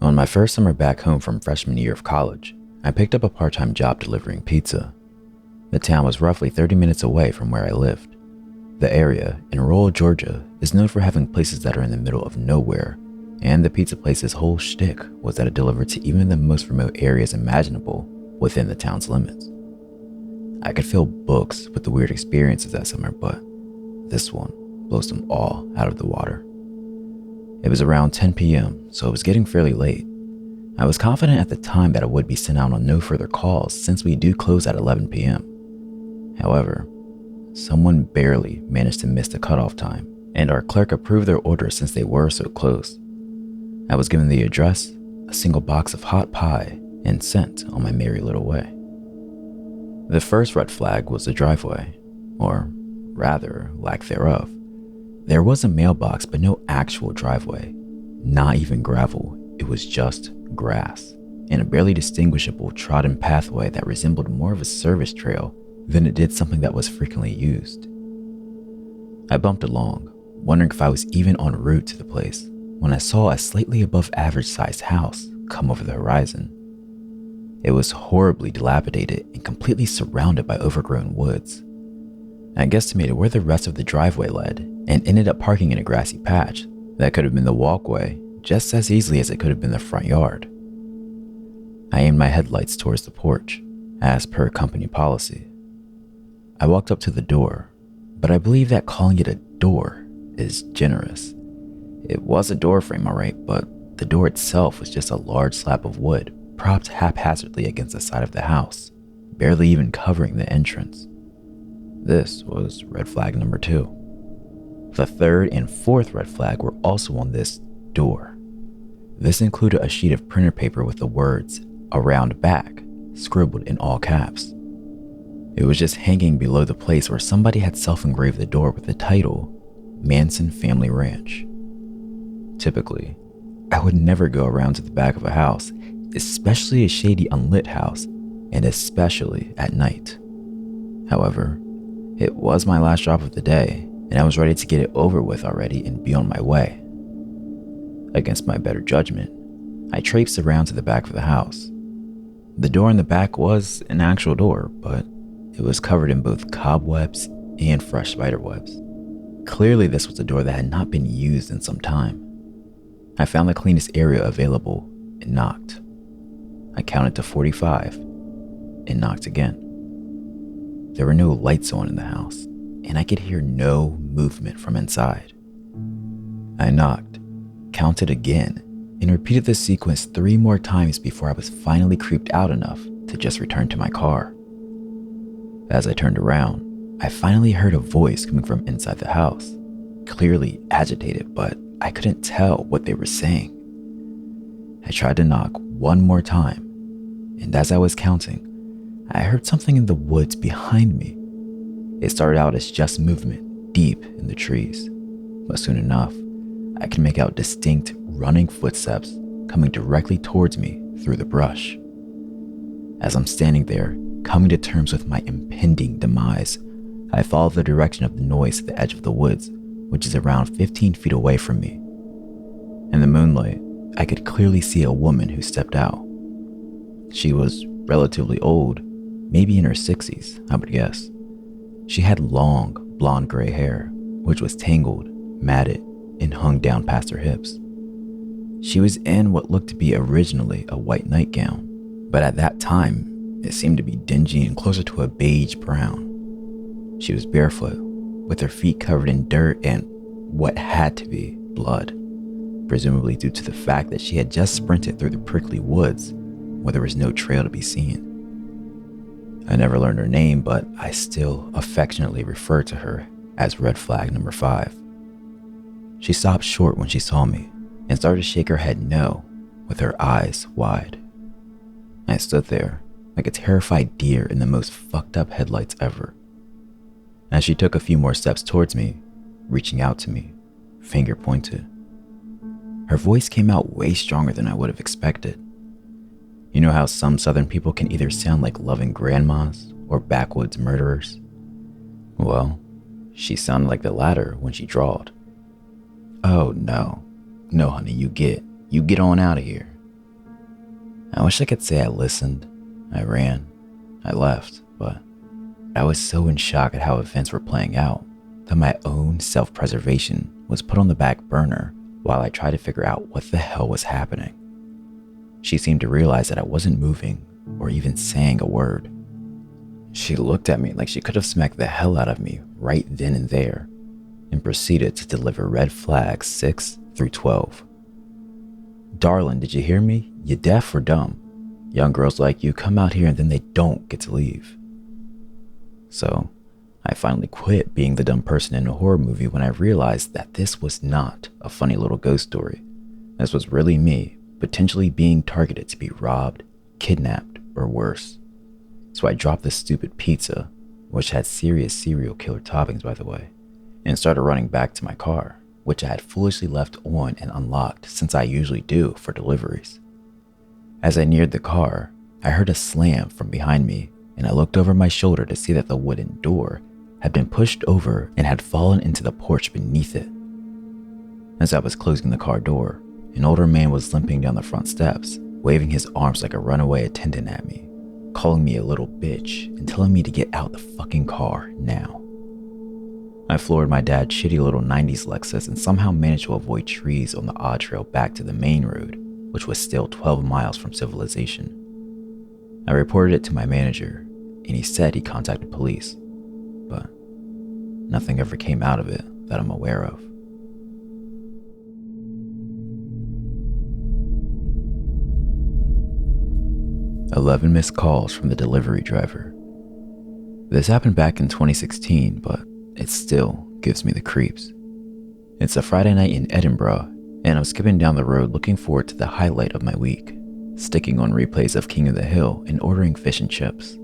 On my first summer back home from freshman year of college, I picked up a part-time job delivering pizza. The town was roughly 30 minutes away from where I lived. The area, in rural Georgia, is known for having places that are in the middle of nowhere, and the pizza place's whole shtick was that it delivered to even the most remote areas imaginable within the town's limits. I could fill books with the weird experiences that summer, but this one blows them all out of the water. It was around 10 p.m., so it was getting fairly late. I was confident at the time that I would be sent out on no further calls since we do close at 11 p.m. However, someone barely managed to miss the cutoff time, and our clerk approved their order since they were so close. I was given the address, a single box of hot pie, and sent on my merry little way. The first red flag was the driveway, or rather, lack thereof. There was a mailbox, but no actual driveway. Not even gravel, it was just grass, and a barely distinguishable trodden pathway that resembled more of a service trail than it did something that was frequently used. I bumped along, wondering if I was even en route to the place, when I saw a slightly above average sized house come over the horizon. It was horribly dilapidated and completely surrounded by overgrown woods. I guesstimated where the rest of the driveway led and ended up parking in a grassy patch that could have been the walkway just as easily as it could have been the front yard. I aimed my headlights towards the porch, as per company policy. I walked up to the door, but I believe that calling it a door is generous. It was a door frame, alright, but the door itself was just a large slab of wood propped haphazardly against the side of the house, barely even covering the entrance. This was red flag number 2. The third and fourth red flag were also on this door. This included a sheet of printer paper with the words "around back" scribbled in all caps. It was just hanging below the place where somebody had self-engraved the door with the title Manson Family Ranch. Typically, I would never go around to the back of a house, especially a shady unlit house, and especially at night. However, it was my last job of the day, and I was ready to get it over with already and be on my way. Against my better judgment, I traipsed around to the back of the house. The door in the back was an actual door, but it was covered in both cobwebs and fresh spider webs. Clearly, this was a door that had not been used in some time. I found the cleanest area available and knocked. I counted to 45 and knocked again. There were no lights on in the house, and I could hear no movement from inside. I knocked, counted again, and repeated the sequence 3 more times before I was finally creeped out enough to just return to my car. As I turned around, I finally heard a voice coming from inside the house, clearly agitated, but I couldn't tell what they were saying. I tried to knock 1 more time, and as I was counting, I heard something in the woods behind me. It started out as just movement deep in the trees, but soon enough, I could make out distinct running footsteps coming directly towards me through the brush. As I'm standing there, coming to terms with my impending demise, I followed the direction of the noise to the edge of the woods, which is around 15 feet away from me. In the moonlight, I could clearly see a woman who stepped out. She was relatively old, maybe in her 60s, I would guess. She had long, blonde gray hair, which was tangled, matted, and hung down past her hips. She was in what looked to be originally a white nightgown, but at that time, it seemed to be dingy and closer to a beige brown. She was barefoot, with her feet covered in dirt and what had to be blood, presumably due to the fact that she had just sprinted through the prickly woods where there was no trail to be seen. I never learned her name, but I still affectionately refer to her as red flag number 5. She stopped short when she saw me and started to shake her head no, with her eyes wide. I stood there like a terrified deer in the most fucked up headlights ever. As she took a few more steps towards me, reaching out to me, finger pointed. Her voice came out way stronger than I would have expected. You know how some Southern people can either sound like loving grandmas or backwoods murderers? Well, she sounded like the latter when she drawled. "Oh no, honey, you get on out of here. I wish I could say I listened, I ran, I left, but I was so in shock at how events were playing out that my own self-preservation was put on the back burner while I tried to figure out what the hell was happening. She seemed to realize that I wasn't moving or even saying a word. She looked at me like she could have smacked the hell out of me right then and there, and proceeded to deliver red flags 6 through 12. "Darling, did you hear me? You deaf or dumb? Young girls like you come out here and then they don't get to leave." So, I finally quit being the dumb person in a horror movie when I realized that this was not a funny little ghost story. This was really me, potentially being targeted to be robbed, kidnapped, or worse. So I dropped the stupid pizza, which had serious serial killer toppings by the way, and started running back to my car, which I had foolishly left on and unlocked since I usually do for deliveries. As I neared the car, I heard a slam from behind me, and I looked over my shoulder to see that the wooden door had been pushed over and had fallen into the porch beneath it. As I was closing the car door, an older man was limping down the front steps, waving his arms like a runaway attendant at me, calling me a little bitch and telling me to get out the fucking car now. I floored my dad's shitty little 90s Lexus and somehow managed to avoid trees on the odd trail back to the main road, which was still 12 miles from civilization. I reported it to my manager, and he said he contacted police, but nothing ever came out of it that I'm aware of. "11 missed calls from the delivery driver." This happened back in 2016, but it still gives me the creeps. It's a Friday night in Edinburgh, and I'm skipping down the road looking forward to the highlight of my week, sticking on replays of King of the Hill and ordering fish and chips.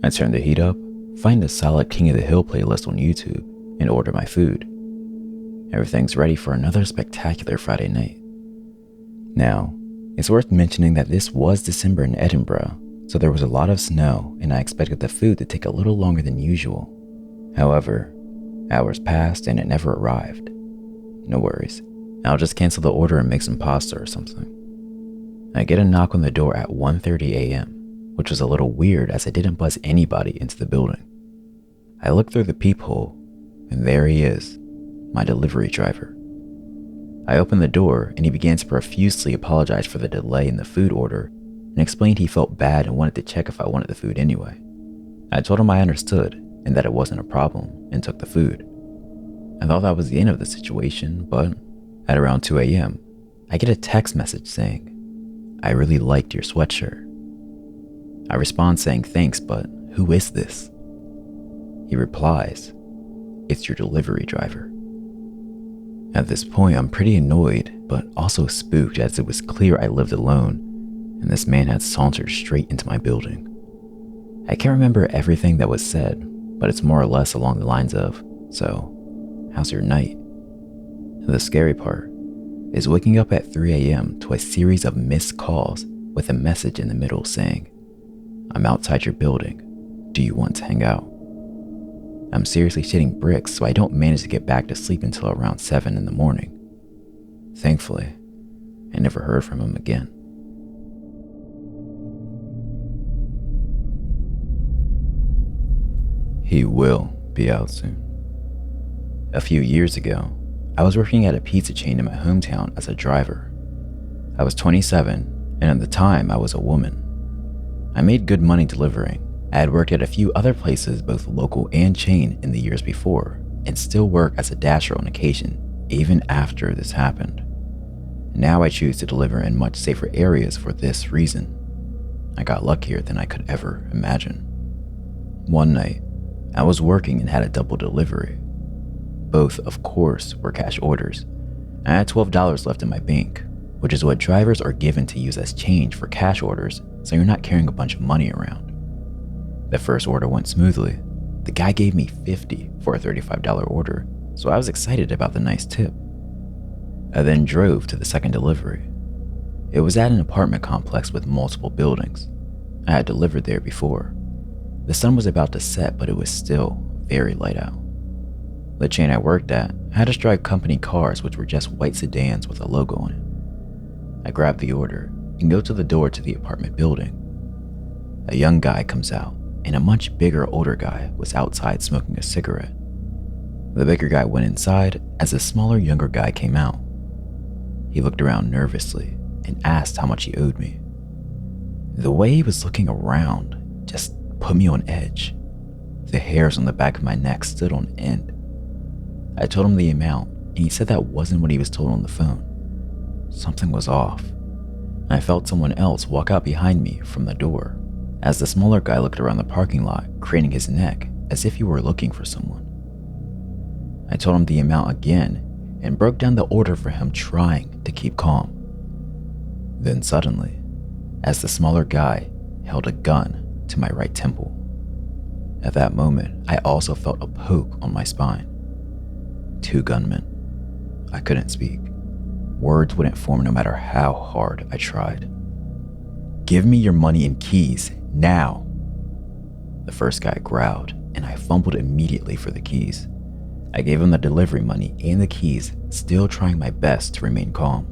I turn the heat up, find a solid King of the Hill playlist on YouTube, and order my food. Everything's ready for another spectacular Friday night. Now, it's worth mentioning that this was December in Edinburgh, so there was a lot of snow and I expected the food to take a little longer than usual. However, hours passed and it never arrived. No worries, I'll just cancel the order and make some pasta or something. I get a knock on the door at 1:30 a.m., which was a little weird as I didn't buzz anybody into the building. I look through the peephole, and there he is, my delivery driver. I opened the door and he began to profusely apologize for the delay in the food order and explained he felt bad and wanted to check if I wanted the food anyway. I told him I understood and that it wasn't a problem and took the food. I thought that was the end of the situation, but at around 2 a.m., I get a text message saying, "I really liked your sweatshirt." I respond saying thanks, but who is this? He replies, "It's your delivery driver." At this point, I'm pretty annoyed, but also spooked as it was clear I lived alone, and this man had sauntered straight into my building. I can't remember everything that was said, but it's more or less along the lines of, "So, how's your night?" The scary part is waking up at 3 a.m. to a series of missed calls with a message in the middle saying, "I'm outside your building. Do you want to hang out?" I'm seriously shitting bricks, so I don't manage to get back to sleep until around 7 in the morning. Thankfully, I never heard from him again. He will be out soon. A few years ago, I was working at a pizza chain in my hometown as a driver. I was 27, and at the time I was a woman. I made good money delivering. I had worked at a few other places, both local and chain, in the years before, and still work as a dasher on occasion, even after this happened. Now I choose to deliver in much safer areas for this reason. I got luckier than I could ever imagine. One night, I was working and had a double delivery. Both, of course, were cash orders. I had $12 left in my bank, which is what drivers are given to use as change for cash orders, so you're not carrying a bunch of money around. The first order went smoothly. The guy gave me $50 for a $35 order, so I was excited about the nice tip. I then drove to the second delivery. It was at an apartment complex with multiple buildings. I had delivered there before. The sun was about to set, but it was still very light out. The chain I worked at had us drive company cars, which were just white sedans with a logo on it. I grabbed the order, and go to the door to the apartment building. A young guy comes out, and a much bigger older guy was outside smoking a cigarette. The bigger guy went inside as the smaller younger guy came out. He looked around nervously and asked how much he owed me. The way he was looking around just put me on edge. The hairs on the back of my neck stood on end. I told him the amount, and he said that wasn't what he was told on the phone. Something was off. I felt someone else walk out behind me from the door as the smaller guy looked around the parking lot, craning his neck as if he were looking for someone. I told him the amount again and broke down the order for him, trying to keep calm. Then suddenly, as the smaller guy held a gun to my right temple. At that moment, I also felt a poke on my spine. 2 gunmen. I couldn't speak. Words wouldn't form no matter how hard I tried. "Give me your money and keys, now!" The first guy growled, and I fumbled immediately for the keys. I gave him the delivery money and the keys, still trying my best to remain calm.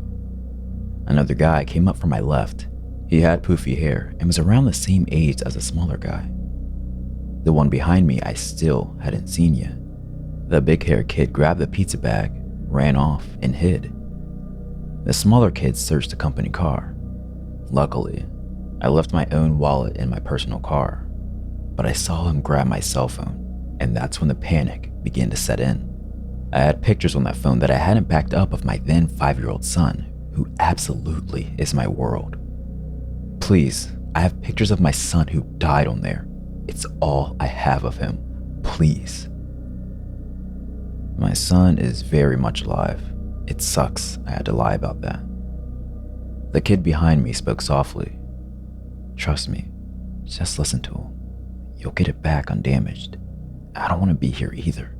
Another guy came up from my left. He had poofy hair and was around the same age as the smaller guy. The one behind me I still hadn't seen yet. The big-haired kid grabbed the pizza bag, ran off, and hid. The smaller kid searched the company car. Luckily, I left my own wallet in my personal car, but I saw him grab my cell phone, and that's when the panic began to set in. I had pictures on that phone that I hadn't backed up of my then 5-year-old son, who absolutely is my world. Please, I have pictures of my son who died on there. It's all I have of him. Please. My son is very much alive. It sucks I had to lie about that. The kid behind me spoke softly. Trust me, just listen to him. You'll get it back undamaged. I don't want to be here either.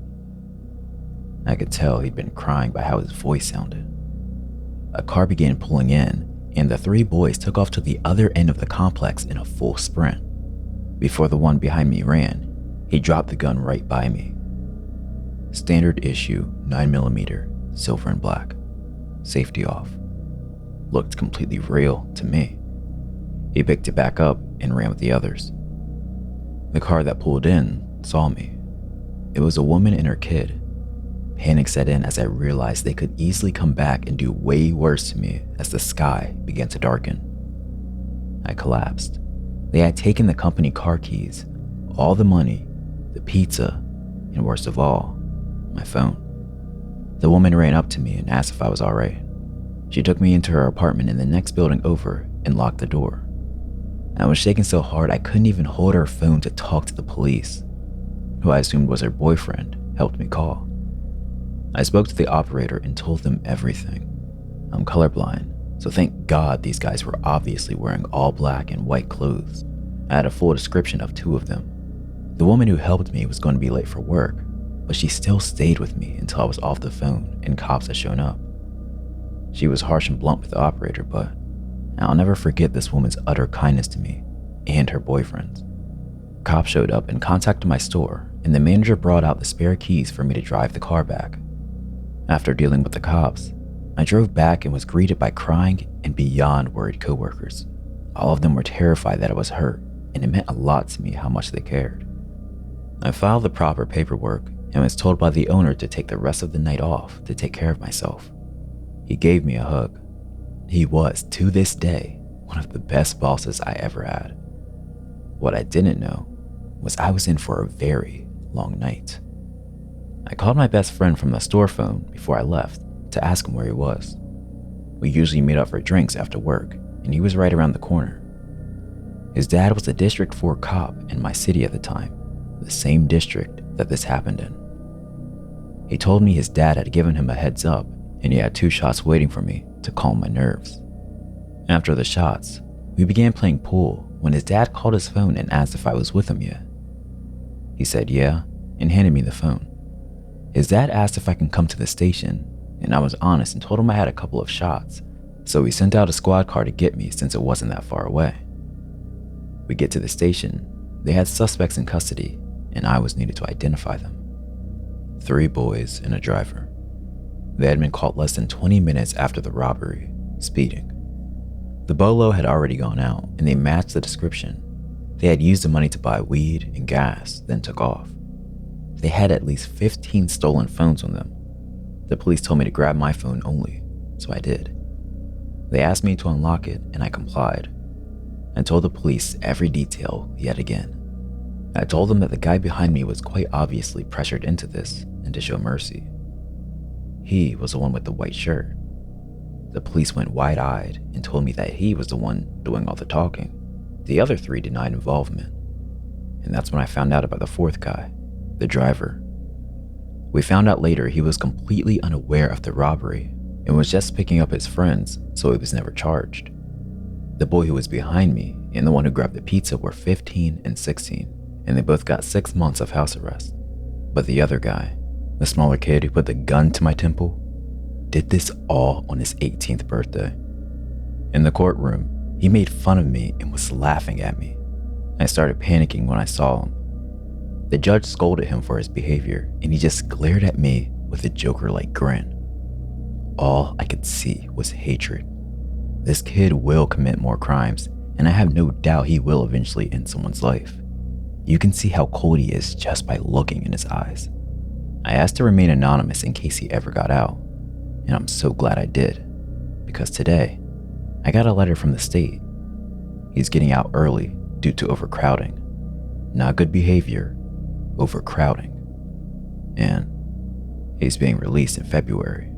I could tell he'd been crying by how his voice sounded. A car began pulling in, and the 3 boys took off to the other end of the complex in a full sprint. Before the one behind me ran, he dropped the gun right by me. Standard issue 9mm, silver and black. Safety off. Looked completely real to me. He picked it back up and ran with the others. The car that pulled in saw me. It was a woman and her kid. Panic set in as I realized they could easily come back and do way worse to me as the sky began to darken. I collapsed. They had taken the company car keys, all the money, the pizza, and worst of all, my phone. The woman ran up to me and asked if I was alright. She took me into her apartment in the next building over and locked the door. I was shaking so hard I couldn't even hold her phone to talk to the police, who I assumed was her boyfriend, helped me call. I spoke to the operator and told them everything. I'm colorblind, so thank God these guys were obviously wearing all black and white clothes. I had a full description of 2 of them. The woman who helped me was going to be late for work, but she still stayed with me until I was off the phone and cops had shown up. She was harsh and blunt with the operator, but I'll never forget this woman's utter kindness to me and her boyfriends. Cops showed up and contacted my store, and the manager brought out the spare keys for me to drive the car back. After dealing with the cops, I drove back and was greeted by crying and beyond worried coworkers. All of them were terrified that I was hurt, and it meant a lot to me how much they cared. I filed the proper paperwork and was told by the owner to take the rest of the night off to take care of myself. He gave me a hug. He was, to this day, one of the best bosses I ever had. What I didn't know was I was in for a very long night. I called my best friend from the store phone before I left to ask him where he was. We usually meet up for drinks after work, and he was right around the corner. His dad was a District 4 cop in my city at the time, the same district that this happened in. He told me his dad had given him a heads up, and he had 2 shots waiting for me to calm my nerves. After the shots, we began playing pool when his dad called his phone and asked if I was with him yet. He said yeah, and handed me the phone. His dad asked if I can come to the station, and I was honest and told him I had a couple of shots, so he sent out a squad car to get me since it wasn't that far away. We get to the station, they had suspects in custody, and I was needed to identify them. 3 boys and a driver. They had been caught less than 20 minutes after the robbery, speeding. The bolo had already gone out and they matched the description. They had used the money to buy weed and gas, then took off. They had at least 15 stolen phones on them. The police told me to grab my phone only, so I did. They asked me to unlock it and I complied. I told the police every detail yet again. I told them that the guy behind me was quite obviously pressured into this and to show mercy. He was the one with the white shirt. The police went wide-eyed and told me that he was the one doing all the talking. The other 3 denied involvement. And that's when I found out about the 4th guy, the driver. We found out later he was completely unaware of the robbery and was just picking up his friends, so he was never charged. The boy who was behind me and the one who grabbed the pizza were 15 and 16, and they both got 6 months of house arrest. But the other guy, the smaller kid who put the gun to my temple, did this all on his 18th birthday. In the courtroom, he made fun of me and was laughing at me. I started panicking when I saw him. The judge scolded him for his behavior, and he just glared at me with a Joker-like grin. All I could see was hatred. This kid will commit more crimes, and I have no doubt he will eventually end someone's life. You can see how cold he is just by looking in his eyes. I asked to remain anonymous in case he ever got out, and I'm so glad I did, because today, I got a letter from the state. He's getting out early due to overcrowding. Not good behavior, overcrowding. And he's being released in February.